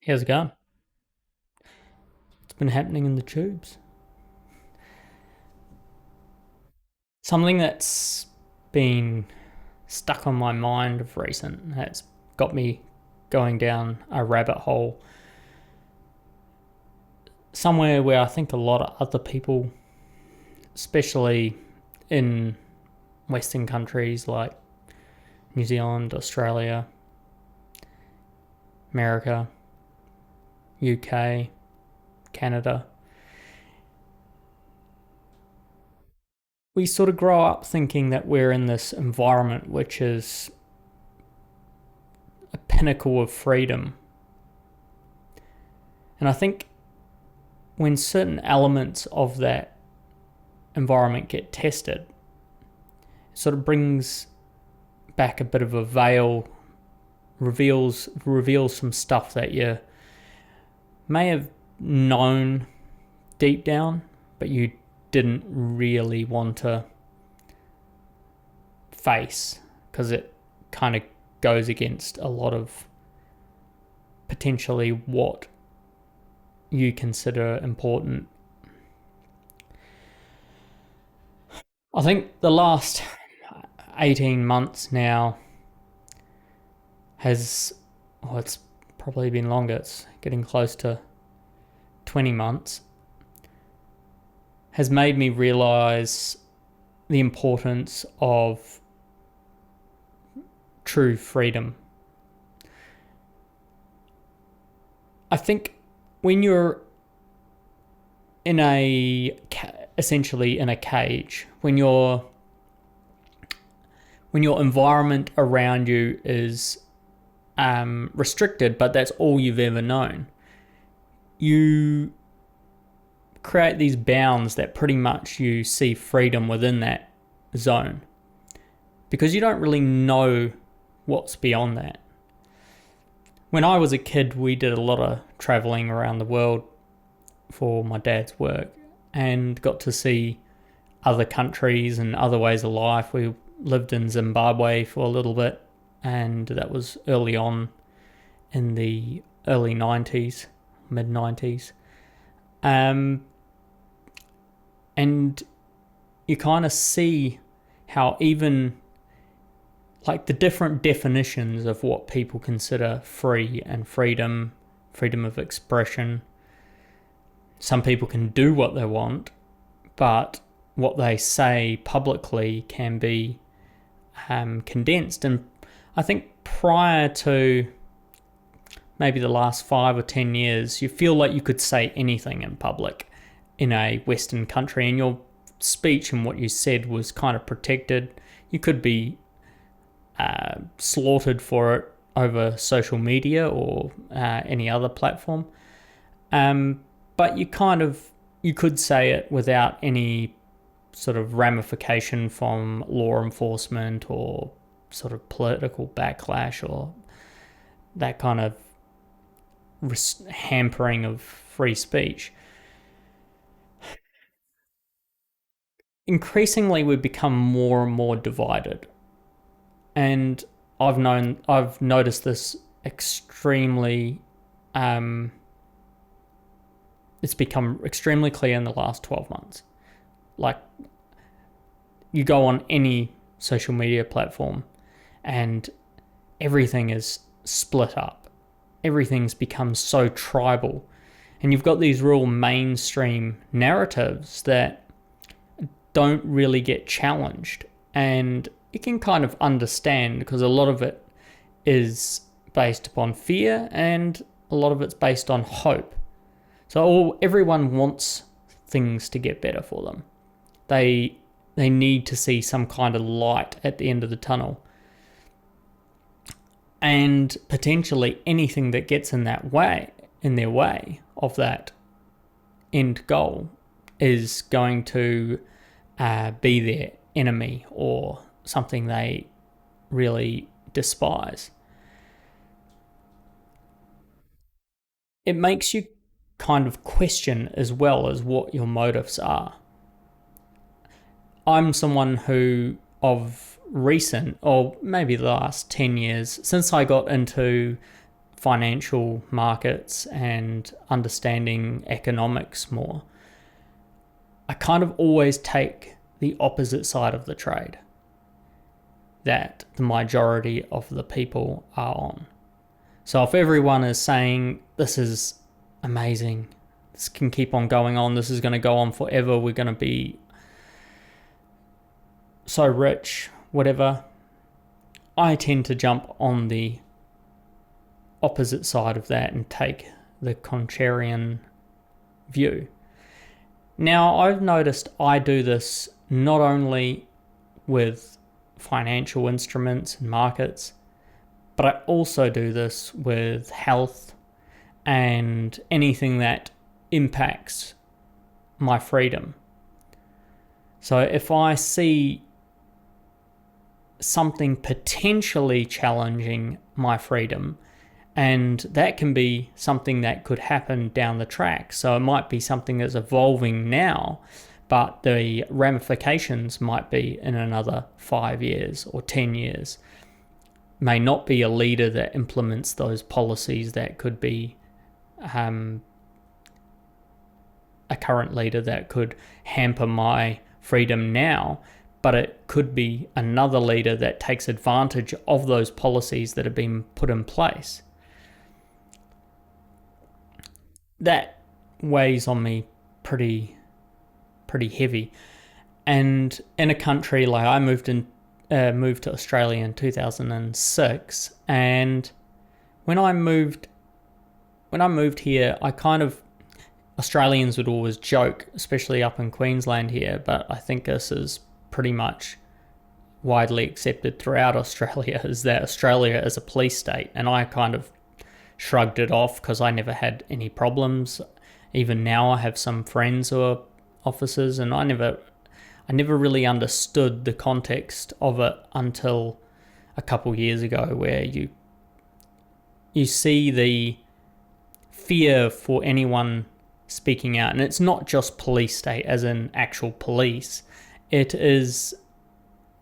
How's it going? It's been happening in the tubes. Something that's been stuck on my mind of recent that's got me going down a rabbit hole somewhere where I think a lot of other people, especially in Western countries like New Zealand, Australia, America, UK, Canada, we sort of grow up thinking that we're in this environment which is a pinnacle of freedom. And I think when certain elements of that environment get tested, it sort of brings back a bit of a veil, reveals some stuff that you may have known deep down, but you didn't really want to face because it kind of goes against a lot of potentially what you consider important. I think the last 18 months now it's probably been longer, it's getting close to 20 months, has made me realise the importance of true freedom. I think when you're essentially in a cage, when your environment around you is restricted, but that's all you've ever known, you create these bounds that pretty much you see freedom within that zone because you don't really know what's beyond that. When I was a kid, we did a lot of traveling around the world for my dad's work and got to see other countries and other ways of life. We lived in Zimbabwe for a little bit, and that was early on in the early 90s, mid 90s. And you kind of see how even like the different definitions of what people consider free and freedom of expression. Some people can do what they want, but what they say publicly can be condensed. And I think prior to maybe the last 5 or 10 years, you feel like you could say anything in public in a Western country, and your speech and what you said was kind of protected. You could be slaughtered for it over social media or any other platform, but you could say it without any sort of ramification from law enforcement or sort of political backlash or that kind of hampering of free speech. Increasingly, we've become more and more divided, and I've noticed this extremely. It's become extremely clear in the last 12 months. Like, you go on any social media platform, and everything is split up. Everything's become so tribal, and you've got these real mainstream narratives that don't really get challenged, and you can kind of understand because a lot of it is based upon fear and a lot of it's based on hope. So everyone wants things to get better for them. They need to see some kind of light at the end of the tunnel, and potentially anything that gets in their way of that end goal is going to be their enemy or something they really despise. It makes you kind of question as well as what your motives are. I'm someone who, of recent, or maybe the last 10 years, since I got into financial markets and understanding economics more, I kind of always take the opposite side of the trade that the majority of the people are on. So if everyone is saying this is amazing, this can keep on going on, this is going to go on forever, we're going to be so rich, whatever, I tend to jump on the opposite side of that and take the contrarian view. Now, I've noticed I do this not only with financial instruments and markets, but I also do this with health and anything that impacts my freedom. So if I see something potentially challenging my freedom, and that can be something that could happen down the track. So it might be something that's evolving now, but the ramifications might be in another 5 years or 10 years. May not be a leader that implements those policies that could be a current leader that could hamper my freedom now, but it could be another leader that takes advantage of those policies that have been put in place. That weighs on me pretty heavy. And in a country like I moved to Australia in 2006, and when I moved here, I kind of, Australians would always joke, especially up in Queensland here, but I think this is pretty much widely accepted throughout Australia, is that Australia is a police state, and I kind of shrugged it off because I never had any problems. Even now I have some friends who are officers, and I never really understood the context of it until a couple years ago, where you see the fear for anyone speaking out. And it's not just police state as in actual police, it is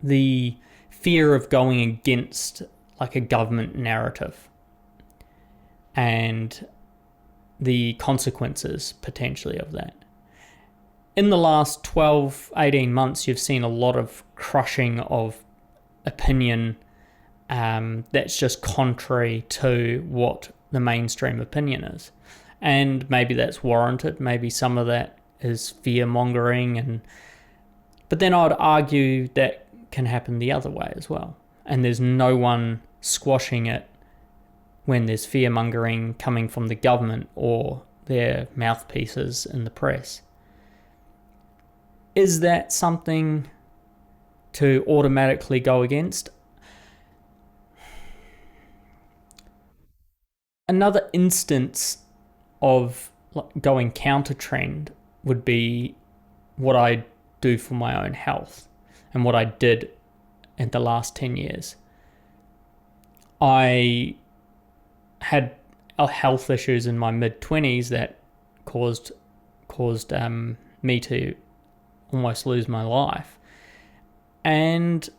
the fear of going against like a government narrative and the consequences potentially of that. In the last 12, 18 months, you've seen a lot of crushing of opinion that's just contrary to what the mainstream opinion is. And maybe that's warranted. Maybe some of that is fear-mongering. But then I would argue that can happen the other way as well. And there's no one squashing it when there's fear-mongering coming from the government or their mouthpieces in the press. Is that something to automatically go against? Another instance of going counter trend would be what I do for my own health and what I did in the last 10 years. I had health issues in my mid-20s that caused me to almost lose my life. And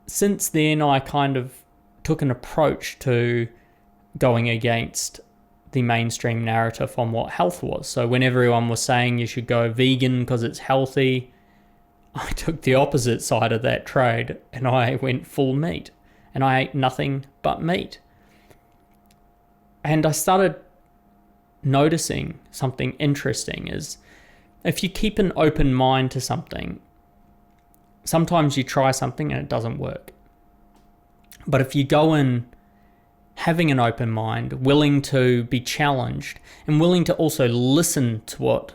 since then, I kind of took an approach to going against the mainstream narrative on what health was. So when everyone was saying you should go vegan because it's healthy, I took the opposite side of that trade and I went full meat. And I ate nothing but meat. And I started noticing something interesting is if you keep an open mind to something, sometimes you try something and it doesn't work. But if you go in having an open mind, willing to be challenged, and willing to also listen to what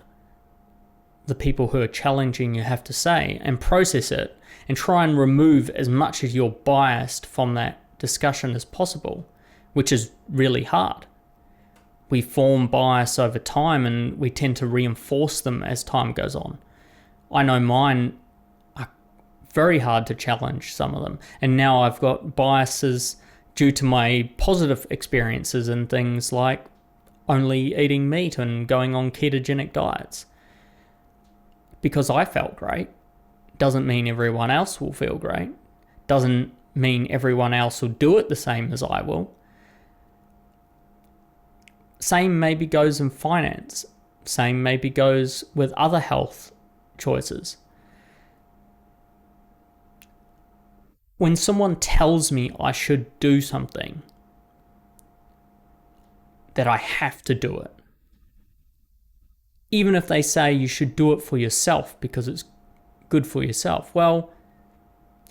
the people who are challenging you have to say and process it and try and remove as much of your bias from that discussion as possible, which is really hard. We form bias over time and we tend to reinforce them as time goes on. I know mine are very hard to challenge, some of them. And now I've got biases due to my positive experiences in things like only eating meat and going on ketogenic diets. Because I felt great doesn't mean everyone else will feel great. Doesn't mean everyone else will do it the same as I will. Same maybe goes in finance. Same maybe goes with other health choices. When someone tells me I should do something, that I have to do it. Even if they say you should do it for yourself because it's good for yourself, well,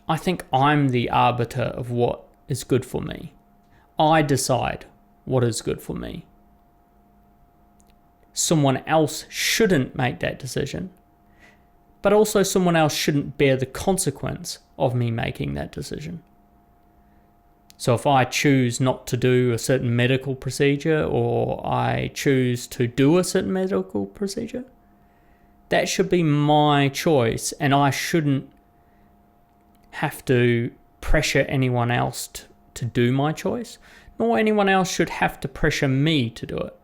I think I'm the arbiter of what is good for me. I decide what is good for me. Someone else shouldn't make that decision, but also someone else shouldn't bear the consequence of me making that decision. So if I choose not to do a certain medical procedure, or I choose to do a certain medical procedure, that should be my choice, and I shouldn't have to pressure anyone else to do my choice, nor anyone else should have to pressure me to do it.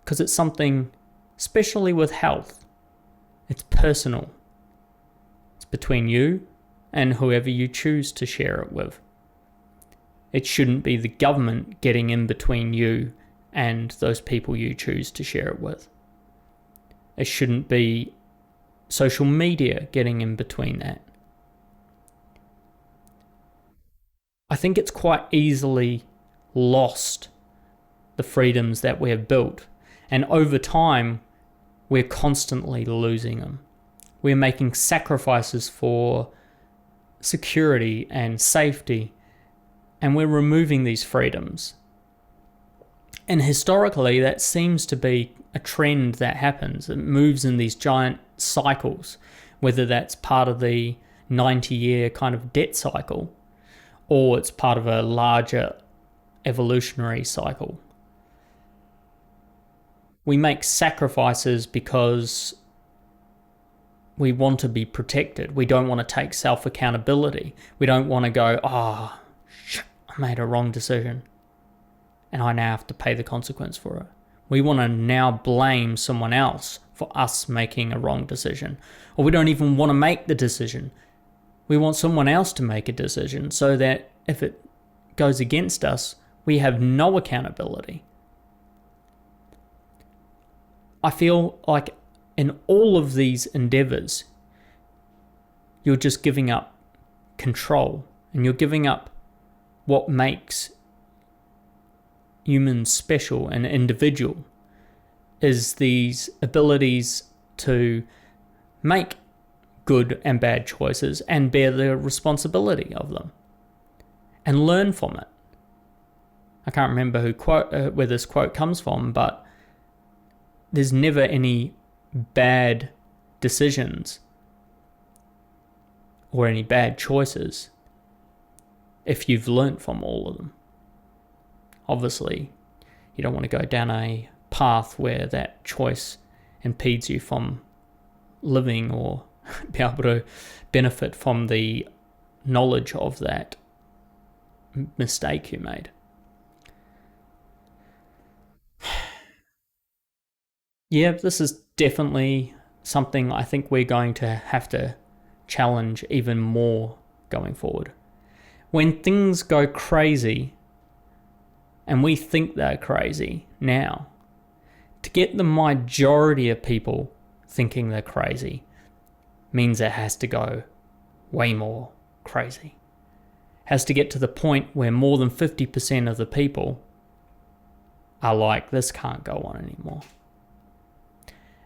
Because it's something, especially with health, it's personal. It's between you and whoever you choose to share it with. It shouldn't be the government getting in between you and those people you choose to share it with. It shouldn't be social media getting in between that. I think it's quite easily lost, the freedoms that we have built, and over time we're constantly losing them. We're making sacrifices for security and safety, and we're removing these freedoms. And historically, that seems to be a trend that happens. It moves in these giant cycles, whether that's part of the 90-year kind of debt cycle, or it's part of a larger evolutionary cycle. We make sacrifices because we want to be protected. We don't want to take self-accountability. We don't want to go, I made a wrong decision and I now have to pay the consequence for it. We want to now blame someone else for us making a wrong decision. Or we don't even want to make the decision. We want someone else to make a decision so that if it goes against us, we have no accountability. I feel like in all of these endeavors, you're just giving up control, and you're giving up what makes humans special and individual, is these abilities to make good and bad choices and bear the responsibility of them and learn from it. I can't remember where this quote comes from, but there's never any bad decisions or any bad choices if you've learnt from all of them. Obviously, you don't want to go down a path where that choice impedes you from living or be able to benefit from the knowledge of that mistake you made. Yeah, this is definitely something I think we're going to have to challenge even more going forward. When things go crazy, and we think they're crazy now, to get the majority of people thinking they're crazy means it has to go way more crazy. It has to get to the point where more than 50% of the people are like, this can't go on anymore.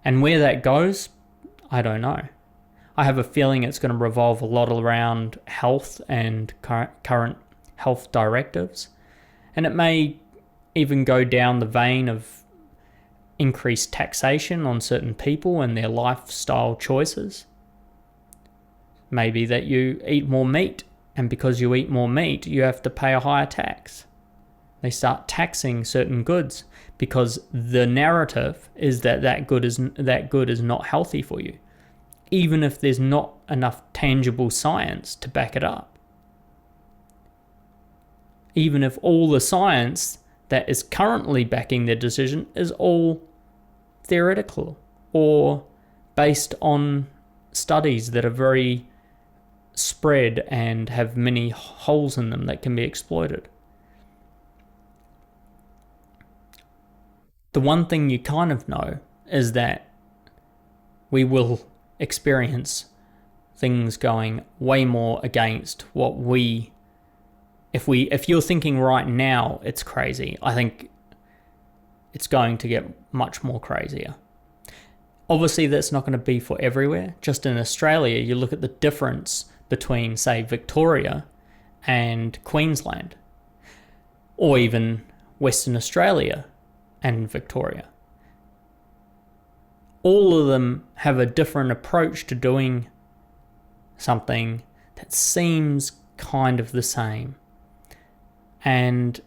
And where that goes, I don't know. I have a feeling it's going to revolve a lot around health and current health directives. And it may even go down the vein of increased taxation on certain people and their lifestyle choices. Maybe that you eat more meat, and because you eat more meat, you have to pay a higher tax. They start taxing certain goods because the narrative is that good is not healthy for you, even if there's not enough tangible science to back it up. Even if all the science that is currently backing their decision is all theoretical or based on studies that are very spread and have many holes in them that can be exploited. the one thing you kind of know is that we will experience things going way more against what if you're thinking right now it's crazy, I think it's going to get much more crazier. Obviously, that's not going to be for everywhere. Just in Australia, you look at the difference between, say, Victoria and Queensland, or even Western Australia and Victoria. All of them have a different approach to doing something that seems kind of the same. And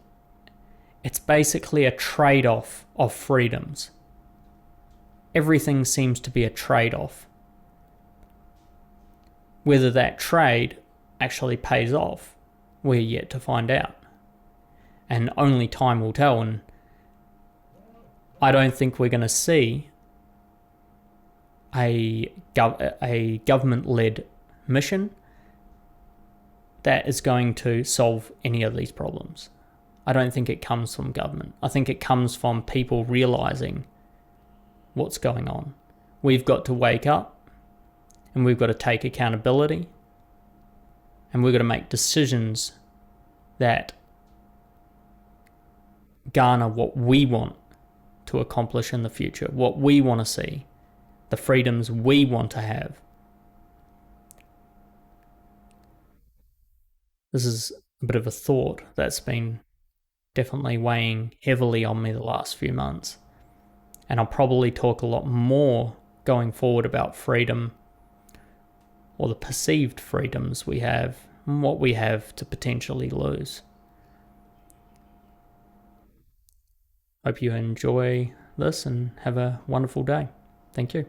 it's basically a trade-off of freedoms. Everything seems to be a trade-off. Whether that trade actually pays off, we're yet to find out. And only time will tell, and I don't think we're going to see a government-led mission that is going to solve any of these problems. I don't think it comes from government. I think it comes from people realizing what's going on. We've got to wake up, and we've got to take accountability, and we've got to make decisions that garner what we want to accomplish in the future, what we want to see, the freedoms we want to have. This is a bit of a thought that's been definitely weighing heavily on me the last few months. And I'll probably talk a lot more going forward about freedom, or the perceived freedoms we have, and what we have to potentially lose. Hope you enjoy this and have a wonderful day. Thank you.